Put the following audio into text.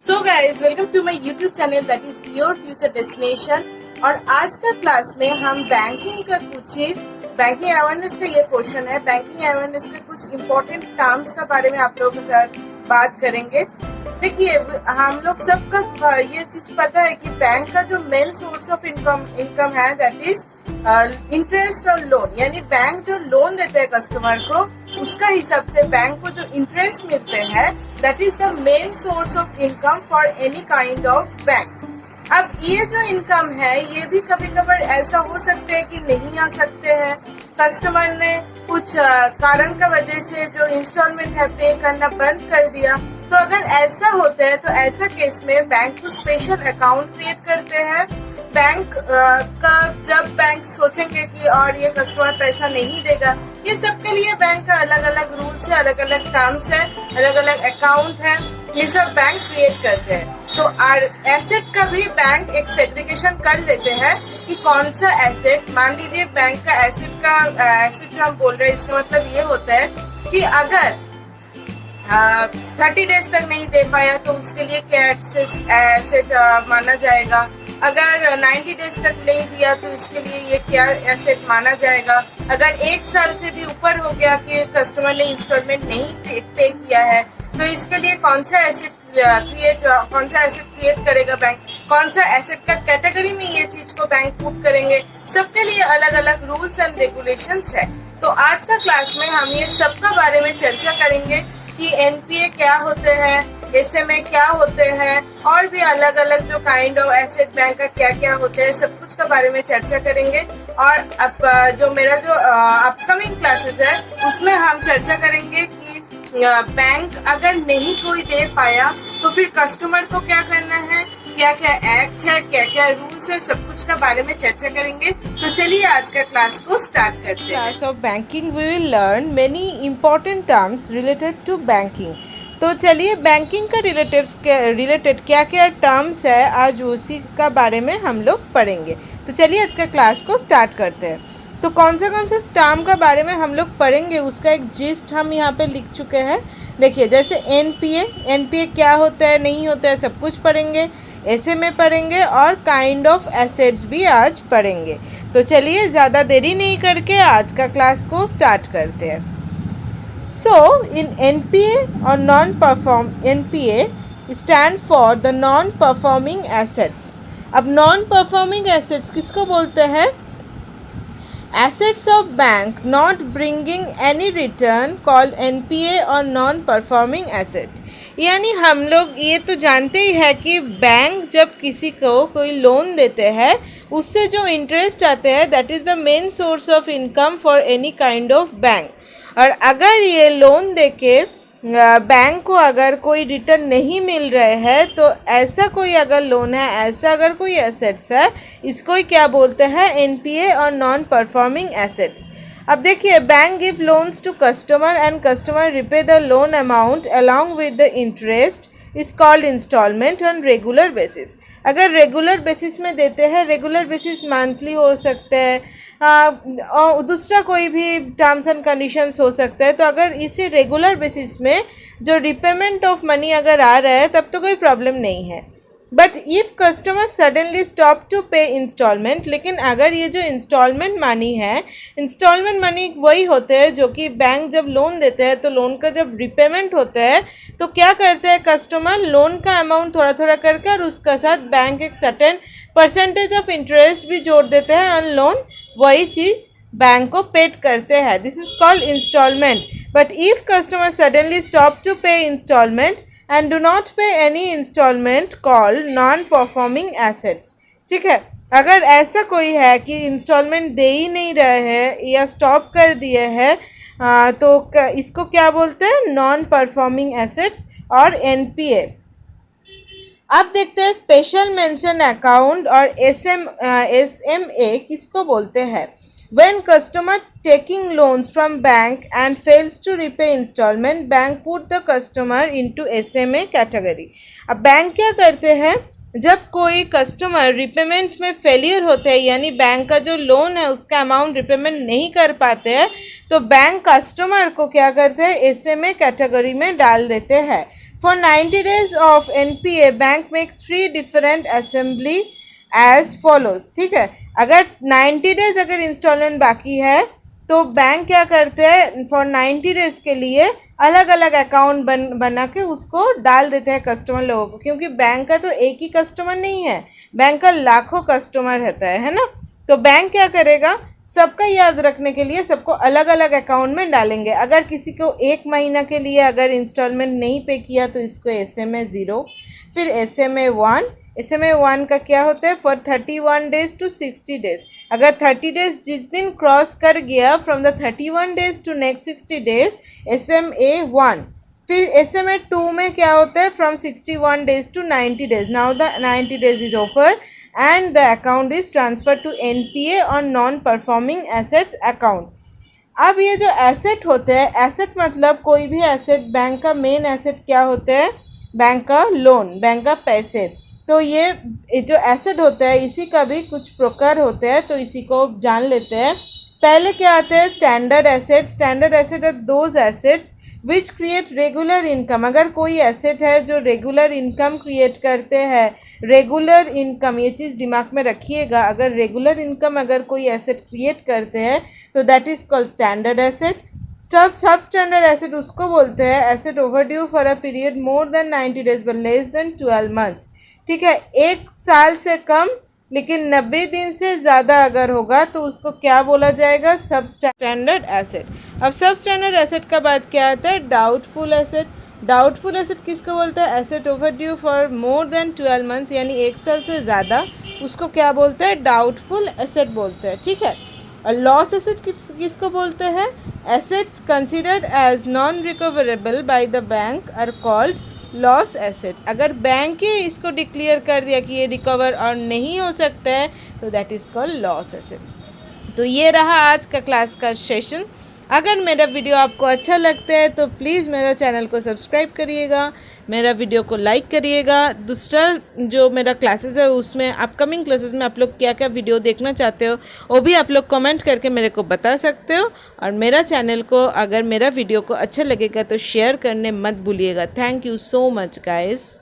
So guys welcome to my YouTube channel that is your future destination. और आज का class में हम बैंकिंग का कुछ बैंकिंग अवेयरनेस का ये पोर्शन है। बैंकिंग अवेयरनेस के कुछ इम्पोर्टेंट टर्म्स का बारे में आप लोगों के साथ बात करेंगे। देखिए, हम लोग सबका ये चीज पता है कि बैंक का जो मेन सोर्स ऑफ इनकम है दैट इज इंटरेस्ट और लोन। यानी बैंक जो लोन देते हैं कस्टमर को, उसका हिसाब से बैंक को जो इंटरेस्ट मिलते हैं that is the main source of income for any kind of bank. अब ये जो इनकम है ये भी कभी कभार ऐसा हो सकते हैं कि नहीं आ सकते हैं। कस्टमर ने कुछ कारण का वजह से जो इंस्टॉलमेंट है पे करना बंद कर दिया, तो अगर ऐसा होता है तो ऐसा केस में बैंक को स्पेशल अकाउंट क्रिएट करते हैं। बैंक का जब बैंक सोचेंगे कि और ये कस्टमर पैसा नहीं देगा, ये सबके लिए बैंक का अलग अलग रूल्स है, अलग अलग टर्म्स है, अलग अलग अकाउंट है, ये सब बैंक क्रिएट करते हैं। तो एसेट का भी बैंक एक सेग्रीगेशन कर लेते हैं कि कौन सा एसेट। मान लीजिए बैंक का एसेट जो हम बोल रहे हैं, इसका मतलब ये होता है कि अगर 30 डेज तक नहीं दे पाया तो उसके लिए क्या एसेट माना जाएगा। अगर 90 डेज तक नहीं दिया तो इसके लिए ये क्या एसेट माना जाएगा। अगर 1 साल से भी ऊपर हो गया कि कस्टमर ने इंस्टॉलमेंट नहीं पे किया है तो इसके लिए कौन सा एसेट क्रिएट करेगा बैंक, कौन सा एसेट का कैटेगरी में ये चीज को बैंक पुट करेंगे। सबके लिए अलग अलग रूल्स एंड रेगुलेशंस है। तो आज का क्लास में हम ये सबका बारे में चर्चा करेंगे कि एनपीए क्या होते हैं, एसएमए क्या होते हैं, और भी अलग अलग जो काइंड ऑफ एसेट बैंक का क्या क्या होते हैं, सब कुछ के बारे में चर्चा करेंगे। और अब जो मेरा जो अपकमिंग क्लासेस है उसमें हम चर्चा करेंगे कि बैंक अगर नहीं कोई दे पाया तो फिर कस्टमर को क्या करना है, क्या क्या एक्ट है, क्या क्या रूल्स है, सब कुछ का बारे में चर्चा करेंगे। तो चलिए आज का क्लास को स्टार्ट करते हैं। Class of banking we will learn many important terms related to banking. तो चलिए बैंकिंग का रिलेटेड क्या क्या टर्म्स है आज उसी का बारे में हम लोग पढ़ेंगे। तो चलिए आज का क्लास को स्टार्ट करते हैं। तो कौन सा टर्म का बारे में हम लोग पढ़ेंगे उसका एक जिस्ट हम यहाँ पे लिख चुके हैं। देखिए, जैसे एनपीए क्या होता है, नहीं होता है, सब कुछ पढ़ेंगे। एसएमए पढ़ेंगे और काइंड ऑफ एसेट्स भी आज पढ़ेंगे। तो चलिए ज़्यादा देरी नहीं करके आज का क्लास को स्टार्ट करते हैं। So in NPA or NPA stand for the non-performing assets। अब non-performing assets किसको बोलते हैं? Assets of bank not bringing any return called NPA or non-performing asset। यानी हम लोग ये तो जानते ही है कि बैंक जब किसी को कोई लोन देते हैं उससे जो इंटरेस्ट आते हैं that is the main source of income for any kind of bank. और अगर ये लोन देके बैंक को अगर कोई रिटर्न नहीं मिल रहे हैं तो ऐसा कोई अगर लोन है, ऐसा अगर कोई एसेट्स है, इसको ही क्या बोलते हैं? एनपीए और नॉन परफॉर्मिंग एसेट्स। अब देखिए, bank give loans to customer and customer repay the loan amount along with the interest is called instalment on regular basis. अगर रेगुलर बेसिस में देते हैं, रेगुलर बेसिस मंथली हो सकते हैं और दूसरा कोई भी टर्म्स एंड कंडीशंस हो सकता है। तो अगर इसे रेगुलर बेसिस में जो रिपेमेंट ऑफ मनी अगर आ रहा है तब तो कोई प्रॉब्लम नहीं है। But if customer suddenly stop to pay instalment, लेकिन अगर ये जो इंस्टॉलमेंट मनी है, इंस्टॉलमेंट मनी वही होते हैं जो कि बैंक जब लोन देते हैं तो लोन का जब रिपेमेंट होता है तो क्या करते हैं कस्टमर, लोन का अमाउंट थोड़ा थोड़ा करके और उसके साथ बैंक एक सर्टेन परसेंटेज ऑफ इंटरेस्ट भी जोड़ देते हैं ऑन लोन, वही चीज़ बैंक को पेड करते हैं। This is called instalment. But if customer suddenly stop to pay instalment and do not pay any installment called non-performing assets। ठीक है, अगर ऐसा कोई है कि इंस्टॉलमेंट दे ही नहीं रहे हैं या स्टॉप कर दिए हैं तो इसको क्या बोलते हैं? नॉन परफॉर्मिंग एसेट्स और एनपीए। अब देखते हैं स्पेशल मेंशन अकाउंट और एसएमए किसको बोलते हैं। When customer taking loans from bank and fails to repay installment, bank put the customer into SMA category। अब बैंक क्या करते हैं, जब कोई कस्टमर रिपेमेंट में फेलियर होते हैं यानी बैंक का जो लोन है उसका अमाउंट रिपेमेंट नहीं कर पाते हैं तो बैंक कस्टमर को क्या करते हैं? एसएमए कैटेगरी में डाल देते हैं। For 90 days of NPA, bank make 3 different assembly as follows. ठीक है, अगर 90 डेज अगर इंस्टॉलमेंट बाकी है तो बैंक क्या करते हैं, फॉर 90 डेज के लिए अलग अलग अकाउंट बना के उसको डाल देते हैं कस्टमर लोगों को, क्योंकि बैंक का तो एक ही कस्टमर नहीं है, बैंक का लाखों कस्टमर रहता है ना। तो बैंक क्या करेगा, सबका याद रखने के लिए सबको अलग अलग अकाउंट में डालेंगे। अगर किसी को 1 महीना के लिए अगर इंस्टॉलमेंट नहीं पे किया तो इसको SMA 0, फिर SMA 1। SMA 1 का क्या होता है, फॉर 31 डेज टू 60 डेज। अगर 30 डेज जिस दिन क्रॉस कर गया from the 31 days to next 60 days, SMA 1। फिर SMA 2 में क्या होता है, from 61 days to 90 days. Now the 90 days is over and the account is transferred to NPA or non performing assets account। अब ये जो एसेट होते हैं, एसेट मतलब कोई भी एसेट, बैंक का मेन एसेट क्या होता है, बैंक का लोन, बैंक का पैसे। तो ये जो एसेट होता है इसी का भी कुछ प्रकार होते हैं, तो इसी को जान लेते हैं। पहले क्या आते हैं, standard asset. Standard asset are those assets which create regular income. अगर कोई एसेट है जो रेगुलर इनकम क्रिएट करते हैं, रेगुलर इनकम, ये चीज़ दिमाग में रखिएगा, अगर रेगुलर इनकम अगर कोई एसेट क्रिएट करते हैं तो that is called standard asset. सब स्टैंडर्ड एसेट उसको बोलते हैं asset over due for a period more than 90 days but less than 12 months. ठीक है, 1 साल से कम लेकिन 90 दिन से ज़्यादा अगर होगा तो उसको क्या बोला जाएगा, सब स्टैंडर्ड एसेट। अब सब स्टैंडर्ड एसेट का बाद क्या आता है, डाउटफुल एसेट। डाउटफुल एसेट किसको बोलते हैं, asset over due for more than 12 months, यानी 1 साल से ज़्यादा, उसको क्या बोलते हैं, डाउटफुल एसेट बोलते हैं। ठीक है, और लॉस एसेट किसको बोलते हैं, assets considered as non recoverable by the bank are called loss asset. अगर बैंक ही इसको डिक्लेयर कर दिया कि ये रिकवर और नहीं हो सकता है तो that is called loss asset. तो ये रहा आज का क्लास का सेशन। अगर मेरा वीडियो आपको अच्छा लगता है तो प्लीज़ मेरा चैनल को सब्सक्राइब करिएगा, मेरा वीडियो को लाइक करिएगा। दूसरा जो मेरा क्लासेस है उसमें अपकमिंग क्लासेस में आप लोग क्या क्या वीडियो देखना चाहते हो वो भी आप लोग कमेंट करके मेरे को बता सकते हो। और मेरा चैनल को, अगर मेरा वीडियो को अच्छा लगेगा तो शेयर करने मत भूलिएगा। Thank you so much guys.